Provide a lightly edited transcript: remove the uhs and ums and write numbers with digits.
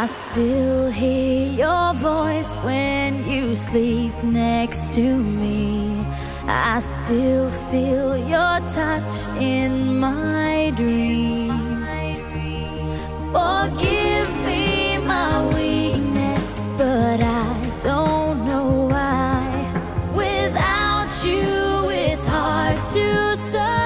I still hear your voice when you sleep next to me. I still feel your touch in my dream. Forgive me my weakness, but I don't know why. Without you, it's hard to survive.